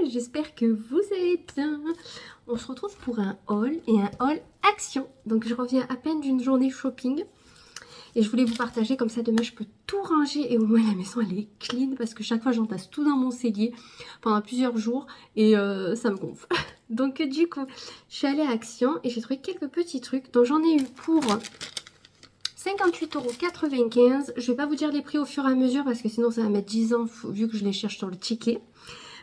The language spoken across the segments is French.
j'espère que vous allez bien. On se retrouve pour un haul et un haul action. Donc je reviens à peine d'une journée shopping et je voulais vous partager, comme ça demain je peux tout ranger et au moins la maison elle est clean parce que chaque fois j'entasse tout dans mon cellier pendant plusieurs jours et ça me gonfle. Donc du coup je suis allée à Action et j'ai trouvé quelques petits trucs dont j'en ai eu pour 58,95 €. Je vais pas vous dire les prix au fur et à mesure parce que sinon ça va mettre 10 ans vu que je les cherche sur le ticket.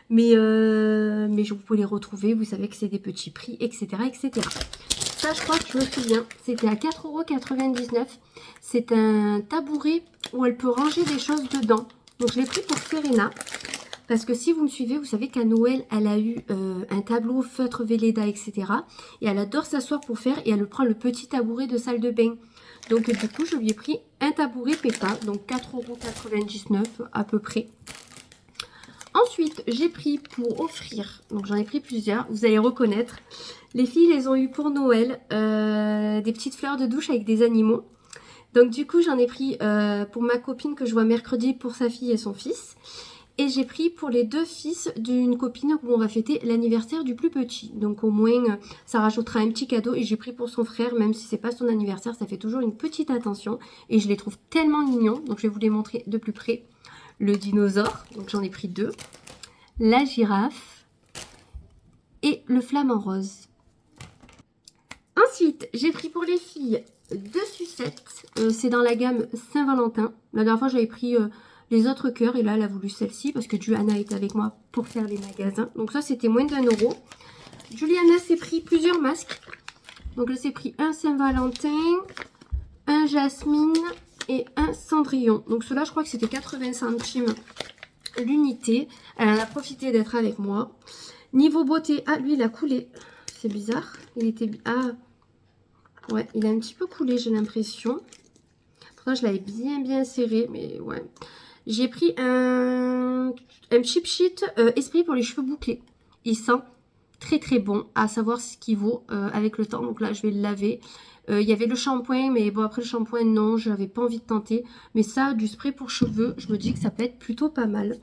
Mais vous pouvez les retrouver, vous savez que c'est des petits prix, etc. etc. Ça, je crois que je me souviens, c'était à 4,99 €. C'est un tabouret où elle peut ranger des choses dedans. Donc je l'ai pris pour Serena. Parce que si vous me suivez, vous savez qu'à Noël, elle a eu un tableau feutre Velleda, etc. Et elle adore s'asseoir pour faire et elle prend le petit tabouret de salle de bain. Donc du coup, je lui ai pris un tabouret Peppa, donc 4,99 € à peu près. Ensuite, j'ai pris pour offrir, donc j'en ai pris plusieurs, vous allez reconnaître. Les filles, les ont eu pour Noël des petites fleurs de douche avec des animaux. Donc du coup, j'en ai pris pour ma copine que je vois mercredi pour sa fille et son fils. Et j'ai pris pour les deux fils d'une copine où on va fêter l'anniversaire du plus petit. Donc au moins, ça rajoutera un petit cadeau. Et j'ai pris pour son frère, même si c'est pas son anniversaire, ça fait toujours une petite attention. Et je les trouve tellement mignons. Donc je vais vous les montrer de plus près. Le dinosaure, donc j'en ai pris deux. La girafe et le flamant rose. Ensuite, j'ai pris pour les filles deux sucettes. C'est dans la gamme Saint-Valentin. La dernière fois, j'avais pris les autres cœurs et là, elle a voulu celle-ci parce que Juliana est avec moi pour faire les magasins. Donc ça, c'était moins d'1 €. Juliana s'est pris plusieurs masques. Donc elle s'est pris un Saint-Valentin, un Jasmine et un Cendrillon. Donc ceux-là, je crois que c'était 80 centimes l'unité. Elle en a profité d'être avec moi. Niveau beauté, ah lui il a coulé. C'est bizarre. Il était... Ah ouais, il a un petit peu coulé, j'ai l'impression. Pourtant je l'avais bien serré, mais ouais. J'ai pris un cheap sheet esprit pour les cheveux bouclés. Il sent très bon, à savoir ce qu'il vaut avec le temps. Donc là je vais le laver. Il y avait le shampoing, mais bon après le shampoing non, j'avais pas envie de tenter. Mais ça, du spray pour cheveux, je me dis que ça peut être plutôt pas mal.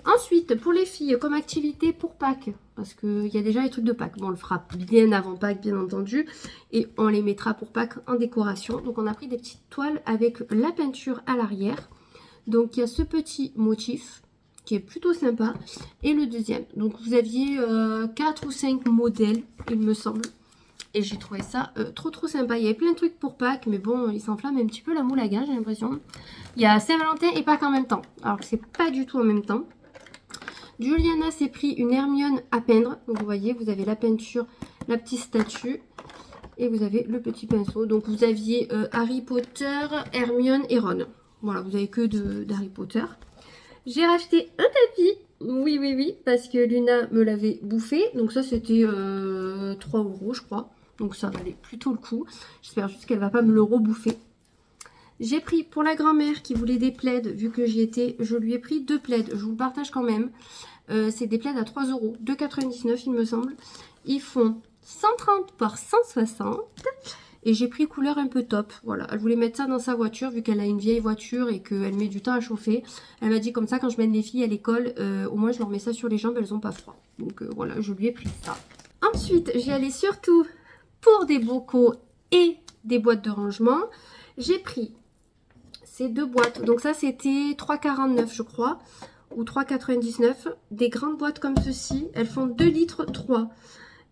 Ensuite, pour les filles, comme activité pour Pâques, parce qu'il y a déjà les trucs de Pâques. Bon, on le fera bien avant Pâques, bien entendu. Et on les mettra pour Pâques en décoration. Donc on a pris des petites toiles avec la peinture à l'arrière. Donc il y a ce petit motif qui est plutôt sympa. Et le deuxième. Donc vous aviez 4 ou 5 modèles, il me semble. Et j'ai trouvé ça trop sympa. Il y avait plein de trucs pour Pâques, mais bon, il s'enflamme un petit peu la moule à gaz, j'ai l'impression. Il y a Saint-Valentin et Pâques en même temps. Alors que c'est pas du tout en même temps. Juliana s'est pris une Hermione à peindre. Donc vous voyez, vous avez la peinture, la petite statue. Et vous avez le petit pinceau. Donc vous aviez Harry Potter, Hermione et Ron. Voilà, vous avez que d'Harry Potter. J'ai racheté un tapis. Oui, parce que Luna me l'avait bouffé. Donc ça, c'était 3 € je crois. Donc ça valait plutôt le coup. J'espère juste qu'elle va pas me le rebouffer. J'ai pris pour la grand-mère qui voulait des plaids, vu que j'y étais, je lui ai pris 2 plaids. Je vous le partage quand même. C'est des plaids à 3 €, 2,99 € il me semble. Ils font 130 par 160. Et j'ai pris couleur un peu top. Voilà, elle voulait mettre ça dans sa voiture vu qu'elle a une vieille voiture et qu'elle met du temps à chauffer. Elle m'a dit comme ça, quand je mène les filles à l'école, au moins je leur mets ça sur les jambes, elles n'ont pas froid. Donc voilà, je lui ai pris ça. Ensuite, j'y allais surtout pour des bocaux et des boîtes de rangement. J'ai pris ces deux boîtes. Donc ça, c'était 3,49 je crois, ou 3,99. Des grandes boîtes comme ceci. Elles font 2 litres 3.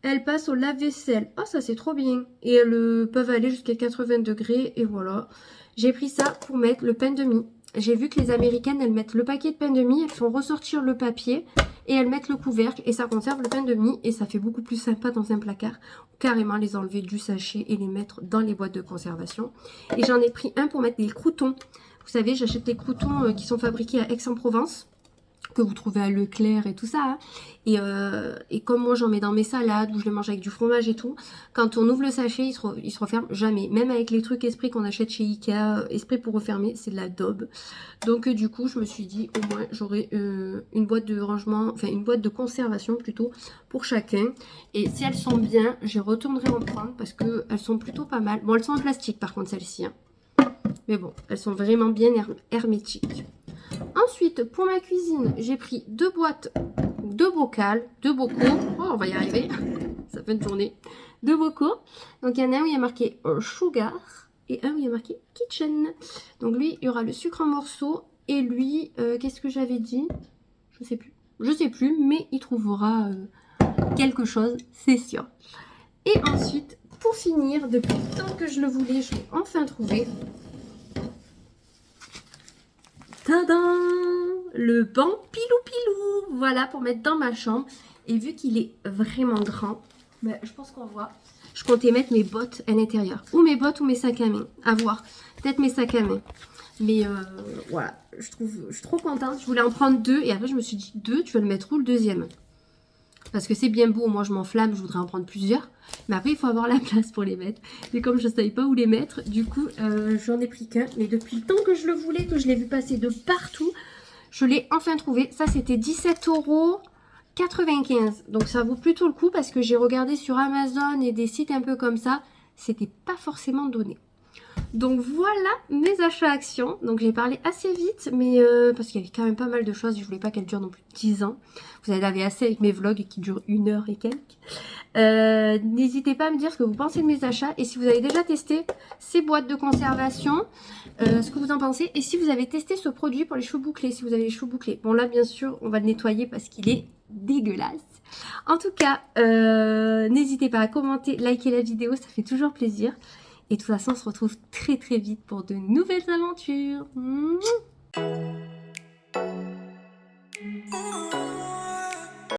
Elles passent au lave-vaisselle. Oh, ça c'est trop bien. Et elles peuvent aller jusqu'à 80 degrés. Et voilà. J'ai pris ça pour mettre le pain de mie. J'ai vu que les Américaines, elles mettent le paquet de pain de mie. Elles font ressortir le papier. Et elles mettent le couvercle. Et ça conserve le pain de mie. Et ça fait beaucoup plus sympa dans un placard. Carrément les enlever du sachet et les mettre dans les boîtes de conservation. Et j'en ai pris un pour mettre des croûtons. Vous savez, j'achète des croûtons qui sont fabriqués à Aix-en-Provence, que vous trouvez à Leclerc et tout ça. Hein. Et comme moi j'en mets dans mes salades, où je les mange avec du fromage et tout, quand on ouvre le sachet, il se referme jamais. Même avec les trucs Esprit qu'on achète chez Ikea, Esprit pour refermer, c'est de la daube. Donc du coup, je me suis dit, au moins j'aurai une boîte de rangement, enfin une boîte de conservation plutôt, pour chacun. Et si elles sont bien, je retournerai en prendre parce qu'elles sont plutôt pas mal. Bon, elles sont en plastique par contre celles-ci. Hein. Mais bon, elles sont vraiment bien hermétiques. Ensuite, pour ma cuisine, j'ai pris 2 boîtes, 2 bocaux. Oh, on va y arriver. Ça fait une journée. 2 bocaux. Donc, il y en a un où il y a marqué Sugar et un où il y a marqué Kitchen. Donc, lui, il y aura le sucre en morceaux. Et lui, qu'est-ce que j'avais dit? Je sais plus. Je sais plus, mais il trouvera quelque chose, c'est sûr. Et ensuite, pour finir, depuis le temps que je le voulais, je l'ai enfin trouvé. Tadam! Le banc pilou-pilou. Voilà, pour mettre dans ma chambre. Et vu qu'il est vraiment grand, ben, je pense qu'on voit. Je comptais mettre mes bottes à l'intérieur. Ou mes bottes ou mes sacs à main. À voir. Peut-être mes sacs à main. Mais voilà, je suis trop contente. Je voulais en prendre 2. Et après, je me suis dit, 2, tu vas le mettre où le deuxième? Parce que c'est bien beau, moi je m'enflamme, je voudrais en prendre plusieurs. Mais après, il faut avoir la place pour les mettre. Et comme je ne savais pas où les mettre, du coup, j'en ai pris qu'un. Mais depuis le temps que je le voulais, que je l'ai vu passer de partout, je l'ai enfin trouvé. Ça, c'était 17,95 €. Donc ça vaut plutôt le coup parce que j'ai regardé sur Amazon et des sites un peu comme ça. C'était pas forcément donné. Donc voilà mes achats actions. Donc j'ai parlé assez vite, mais parce qu'il y avait quand même pas mal de choses. Je voulais pas qu'elles durent non plus 10 ans. Vous en avez assez avec mes vlogs qui durent 1 heure et quelques. N'hésitez pas à me dire ce que vous pensez de mes achats. Et si vous avez déjà testé ces boîtes de conservation, ce que vous en pensez. Et si vous avez testé ce produit pour les cheveux bouclés, si vous avez les cheveux bouclés. Bon là bien sûr on va le nettoyer parce qu'il est dégueulasse. En tout cas, n'hésitez pas à commenter, liker la vidéo, ça fait toujours plaisir. Et de toute façon, on se retrouve très très vite pour de nouvelles aventures.